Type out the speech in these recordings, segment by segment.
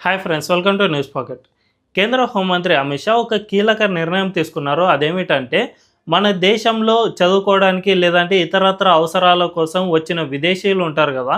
Hi friends, welcome to news pocket. కేంద్ర హోంమంత్రి అమిత్ షా ఒక కీలక నిర్ణయం తీసుకున్నారు. అదేమిటంటే మన దేశంలో చదువుకోవడానికి లేదంటే ఇతరత్ర అవసరాల కోసం వచ్చిన విదేశీయులు ఉంటారు కదా,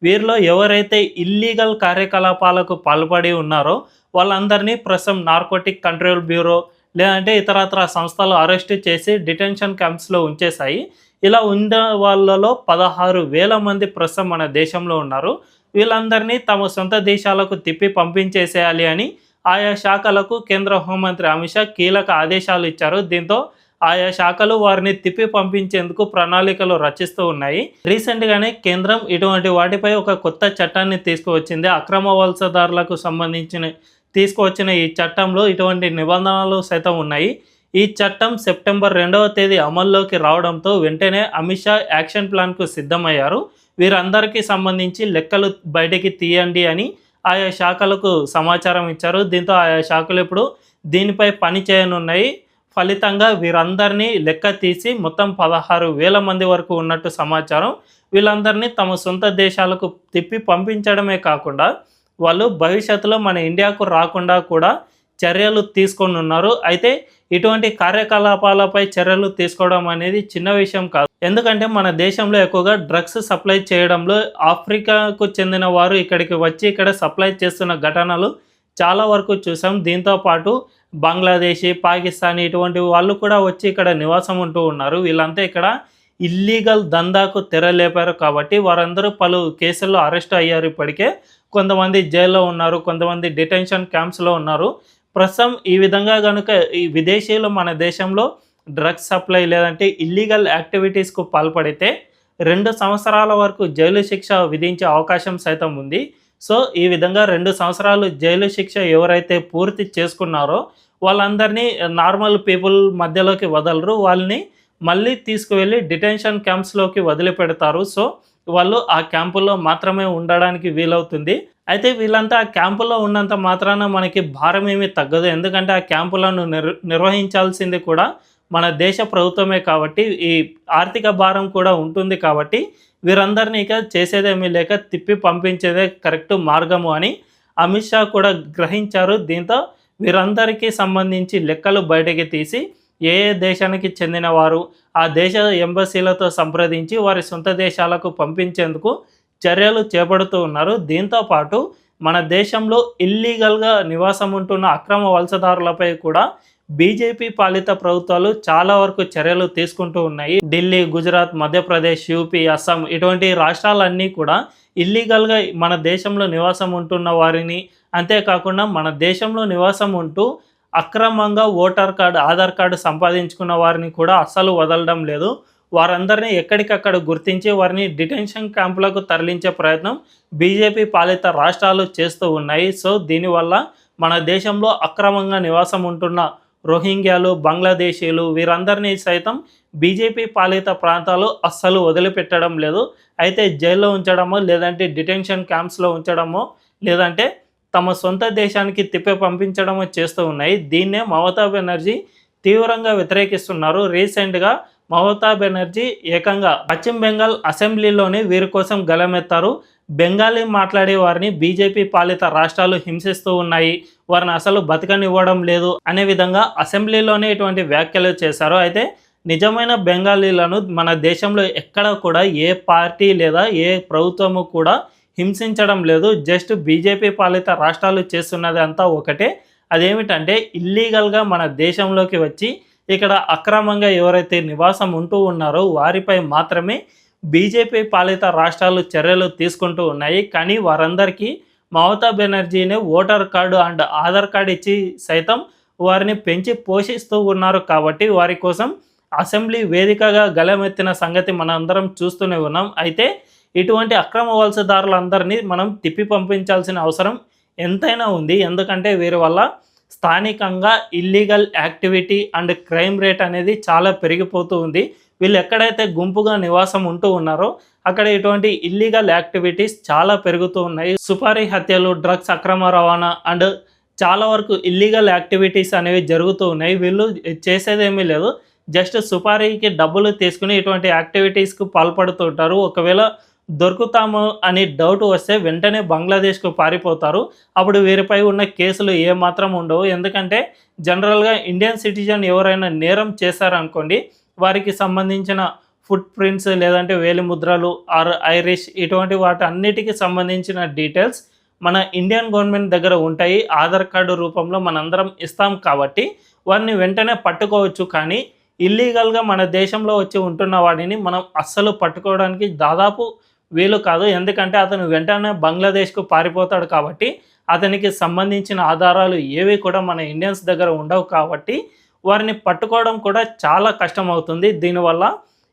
వీరిలో ఎవరైతే ఇల్లీగల్ కార్యకలాపాలకు పాల్పడి ఉన్నారో వాళ్ళందరినీ ప్రస్తుతం నార్కోటిక్ కంట్రోల్ బ్యూరో లేదంటే ఇతరత్ర సంస్థలు అరెస్ట్ చేసి డిటెన్షన్ క్యాంప్స్లో ఉంచేశాయి. ఇలా ఉన్న వాళ్ళలో 16,000 మంది ప్రస్తుతం మన దేశంలో ఉన్నారు. వీళ్ళందరినీ తమ సొంత దేశాలకు తిప్పి పంపించేసేయాలి అని ఆయా శాఖలకు కేంద్ర హోంమంత్రి అమిత్ షా కీలక ఆదేశాలు ఇచ్చారు. దీంతో ఆయా శాఖలు వారిని తిప్పి పంపించేందుకు ప్రణాళికలు రచిస్తూ ఉన్నాయి. రీసెంట్గానే కేంద్రం ఇటువంటి వాటిపై ఒక కొత్త చట్టాన్ని తీసుకువచ్చింది. అక్రమ వలసదారులకు సంబంధించిన తీసుకువచ్చిన ఈ చట్టంలో ఇటువంటి నిబంధనలు సైతం ఉన్నాయి. ఈ చట్టం సెప్టెంబర్ 2వ తేదీ అమల్లోకి రావడంతో వెంటనే అమిత్ షా యాక్షన్ ప్లాన్కు సిద్ధమయ్యారు. వీరందరికీ సంబంధించి లెక్కలు బయటికి తీయండి అని ఆయా శాఖలకు సమాచారం ఇచ్చారు. దీంతో ఆయా శాఖలు ఇప్పుడు దీనిపై పని చేయనున్నాయి. ఫలితంగా వీరందరినీ లెక్క తీసి మొత్తం 16,000 మంది వరకు ఉన్నట్టు సమాచారం. వీళ్ళందరినీ తమ సొంత దేశాలకు తిప్పి పంపించడమే కాకుండా వాళ్ళు భవిష్యత్తులో మన ఇండియాకు రాకుండా కూడా చర్యలు తీసుకోనున్నారు. అయితే ఇటువంటి కార్యకలాపాలపై చర్యలు తీసుకోవడం అనేది చిన్న విషయం కాదు. ఎందుకంటే మన దేశంలో ఎక్కువగా డ్రగ్స్ సప్లై చేయడంలో ఆఫ్రికాకు చెందిన వారు ఇక్కడికి వచ్చి ఇక్కడ సప్లై చేస్తున్న ఘటనలు చాలా వరకు చూసాం. దీంతో పాటు బంగ్లాదేశీ, పాకిస్తానీ ఇటువంటి వాళ్ళు కూడా వచ్చి ఇక్కడ నివాసం ఉంటూ ఉన్నారు. వీళ్ళంతా ఇక్కడ ఇల్లీగల్ దందాకు తెరలేపారు కాబట్టి వారందరూ పలు కేసుల్లో అరెస్ట్ అయ్యారు. ఇప్పటికే కొంతమంది జైల్లో ఉన్నారు, కొంతమంది డిటెన్షన్ క్యాంప్స్లో ఉన్నారు. ప్రస్తుతం ఈ విధంగా కనుక ఈ విదేశీయులు మన దేశంలో డ్రగ్స్ సప్లై లేదంటే ఇల్లీగల్ యాక్టివిటీస్కు పాల్పడితే 2 సంవత్సరాల వరకు జైలు శిక్ష విధించే అవకాశం సైతం ఉంది. సో ఈ విధంగా 2 సంవత్సరాలు జైలు శిక్ష ఎవరైతే పూర్తి చేసుకున్నారో వాళ్ళందరినీ నార్మల్ పీపుల్ మధ్యలోకి వదలరు. వాళ్ళని మళ్ళీ తీసుకువెళ్ళి డిటెన్షన్ క్యాంప్స్లోకి వదిలిపెడతారు. సో వాళ్ళు ఆ క్యాంపుల్లో మాత్రమే ఉండడానికి వీలవుతుంది. అయితే వీళ్ళంతా ఆ క్యాంపులో ఉన్నంత మాత్రాన మనకి భారం ఏమీ తగ్గదు. ఎందుకంటే ఆ క్యాంపులను నిర్వహించాల్సింది కూడా మన దేశ ప్రభుత్వమే కాబట్టి ఈ ఆర్థిక భారం కూడా ఉంటుంది. కాబట్టి వీరందరినీ ఇక చేసేదేమీ లేక తిప్పి పంపించేదే కరెక్ట్ మార్గము అని అమిత్ షా కూడా గ్రహించారు. దీంతో వీరందరికీ సంబంధించి లెక్కలు బయటకి తీసి ఏ ఏ దేశానికి చెందిన వారు ఆ దేశ ఎంబసీలతో సంప్రదించి వారి సొంత దేశాలకు పంపించేందుకు చర్యలు చేపడుతూ ఉన్నారు. దీంతో పాటు మన దేశంలో ఇల్లీగల్గా నివాసం ఉంటున్న అక్రమ వలసదారులపై కూడా బీజేపీ పాలిత ప్రభుత్వాలు చాలా వరకు చర్యలు తీసుకుంటూ ఉన్నాయి. ఢిల్లీ, గుజరాత్, మధ్యప్రదేశ్, యూపీ, అస్సాం ఇటువంటి రాష్ట్రాలన్నీ కూడా ఇల్లీగల్గా మన దేశంలో నివాసం ఉంటున్న వారిని, అంతేకాకుండా మన దేశంలో నివాసం ఉంటూ అక్రమంగా ఓటర్ కార్డు, ఆధార్ కార్డు సంపాదించుకున్న వారిని కూడా అస్సలు వదలడం లేదు. వారందరినీ ఎక్కడికక్కడ గుర్తించి వారిని డిటెన్షన్ క్యాంపులకు తరలించే ప్రయత్నం బీజేపీ పాలిత రాష్ట్రాలు చేస్తూ ఉన్నాయి. సో దీనివల్ల మన దేశంలో అక్రమంగా నివాసం ఉంటున్న రోహింగ్యాలు, బంగ్లాదేశీయులు వీరందరినీ సైతం బీజేపీ పాలిత ప్రాంతాలు అస్సలు వదిలిపెట్టడం లేదు. అయితే జైల్లో ఉంచడమో లేదంటే డిటెన్షన్ క్యాంప్స్లో ఉంచడమో లేదంటే తమ సొంత దేశానికి తిప్పి పంపించడమో చేస్తూ ఉన్నాయి. దీన్నే మమతా బెనర్జీ తీవ్రంగా వ్యతిరేకిస్తున్నారు. రీసెంట్గా మమతా బెనర్జీ ఏకంగా పశ్చిమ బెంగాల్ అసెంబ్లీలోనే వీరి కోసం గలమెత్తారు. బెంగాలీ మాట్లాడే వారిని బీజేపీ పాలిత రాష్ట్రాలు హింసిస్తూ ఉన్నాయి, వారిని అసలు బతకనివ్వడం లేదు అనే విధంగా అసెంబ్లీలోనే ఇటువంటి వ్యాఖ్యలు చేశారు. అయితే నిజమైన బెంగాలీలను మన దేశంలో ఎక్కడ కూడా ఏ పార్టీ లేదా ఏ ప్రభుత్వము కూడా హింసించడం లేదు. జస్ట్ బీజేపీ పాలిత రాష్ట్రాలు చేస్తున్నది అంతా ఒకటే. అదేమిటంటే ఇల్లీగల్గా మన దేశంలోకి వచ్చి ఇక్కడ అక్రమంగా ఎవరైతే నివాసం ఉంటూ ఉన్నారో వారిపై మాత్రమే బీజేపీ పాలిత రాష్ట్రాలు చర్యలు తీసుకుంటూ ఉన్నాయి. కానీ వారందరికీ మమతా బెనర్జీనే voter card and Aadhaar card ఇచ్చి సైతం వారిని పెంచి పోషిస్తూ ఉన్నారు. కాబట్టి వారి కోసం అసెంబ్లీ వేదికగా గలమెత్తిన సంగతి మనందరం చూస్తూనే ఉన్నాం. అయితే ఇటువంటి అక్రమ వలసదారులందరినీ మనం తిప్పి పంపించాల్సిన అవసరం ఎంతైనా ఉంది. ఎందుకంటే వీరి వల్ల స్థానికంగా illegal activity and crime rate అనేది చాలా పెరిగిపోతూ ఉంది. వీళ్ళు ఎక్కడైతే గుంపుగా నివాసం ఉంటూ ఉన్నారో అక్కడ ఇటువంటి ఇల్లీగల్ యాక్టివిటీస్ చాలా పెరుగుతూ ఉన్నాయి. సుపారీ హత్యలు, డ్రగ్స్ అక్రమ రవాణా అండ్ చాలా వరకు ఇల్లీగల్ యాక్టివిటీస్ అనేవి జరుగుతూ ఉన్నాయి. వీళ్ళు చేసేదేమీ లేదు, జస్ట్ సుపారీకి డబ్బులు తీసుకుని ఇటువంటి యాక్టివిటీస్కు పాల్పడుతూ ఉంటారు. ఒకవేళ దొరుకుతాము అని డౌట్ వస్తే వెంటనే బంగ్లాదేశ్కు పారిపోతారు. అప్పుడు వీరిపై ఉన్న కేసులు ఏమాత్రం ఉండవు. ఎందుకంటే జనరల్గా ఇండియన్ సిటిజన్ ఎవరైనా నేరం చేశారనుకోండి, వారికి సంబంధించిన ఫుట్ ప్రింట్స్ లేదంటే వేలిముద్రలు ఆర్ ఐరిష్ ఇటువంటి వాటి అన్నిటికీ సంబంధించిన డీటెయిల్స్ మన ఇండియన్ గవర్నమెంట్ దగ్గర ఉంటాయి. ఆధార్ కార్డు రూపంలో మనందరం ఇస్తాం కాబట్టి వారిని వెంటనే పట్టుకోవచ్చు. కానీ ఇల్లీగల్గా మన దేశంలో వచ్చి ఉంటున్న వాడిని మనం అస్సలు పట్టుకోవడానికి దాదాపు వీలు కాదు. ఎందుకంటే అతను వెంటనే బంగ్లాదేశ్కు పారిపోతాడు కాబట్టి అతనికి సంబంధించిన ఆధారాలు ఏవి కూడా మన ఇండియన్స్ దగ్గర ఉండవు కాబట్టి వారిని పట్టుకోవడం కూడా చాలా కష్టం అవుతుంది. దీనివల్ల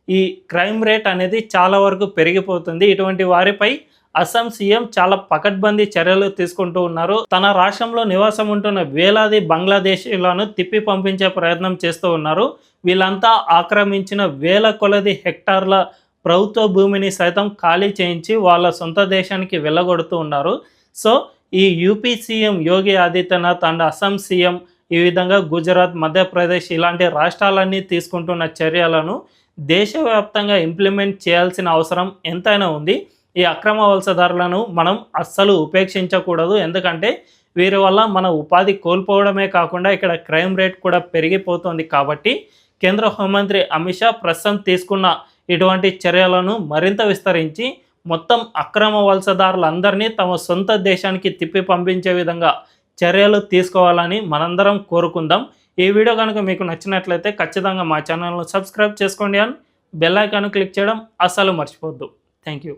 ఈ క్రైమ్ రేట్ అనేది చాలా వరకు పెరిగిపోతుంది. ఇటువంటి వారిపై అస్సాం సీఎం చాలా పకడ్బందీ చర్యలు తీసుకుంటూ ఉన్నారు. తన రాష్ట్రంలో నివాసం ఉంటున్న వేలాది బంగ్లాదేశీలను తిప్పి పంపించే ప్రయత్నం చేస్తూ ఉన్నారు. వీళ్ళంతా ఆక్రమించిన వేల కొలది హెక్టార్ల ప్రభుత్వ భూమిని సైతం ఖాళీ చేయించి వాళ్ళ సొంత దేశానికి వెళ్ళగొడుతూ ఉన్నారు. సో ఈ UP CM Yogi Adityanath and Assam CM ఈ విధంగా గుజరాత్, మధ్యప్రదేశ్ ఇలాంటి రాష్ట్రాలన్నీ తీసుకుంటున్న చర్యలను దేశవ్యాప్తంగా ఇంప్లిమెంట్ చేయాల్సిన అవసరం ఎంతైనా ఉంది. ఈ అక్రమ వలసదారులను మనం అస్సలు ఉపేక్షించకూడదు. ఎందుకంటే వీరి వల్ల మన ఉపాధి కోల్పోవడమే కాకుండా ఇక్కడ క్రైమ్ రేట్ కూడా పెరిగిపోతుంది. కాబట్టి కేంద్ర హోంమంత్రి అమిత్ షా ప్రస్తుతం తీసుకున్న ఇటువంటి చర్యలను మరింత విస్తరించి మొత్తం అక్రమ వలసదారులందరినీ తమ సొంత దేశానికి తిప్పి పంపించే విధంగా చర్యలు తీసుకోవాలని మనందరం కోరుకుందాం. ఈ వీడియో కనుక మీకు నచ్చినట్లయితే ఖచ్చితంగా మా ఛానల్ను సబ్స్క్రైబ్ చేసుకోండి అండ్ బెల్ ఐకాన్ క్లిక్ చేయడం అస్సలు మర్చిపోవద్దు. Thank you.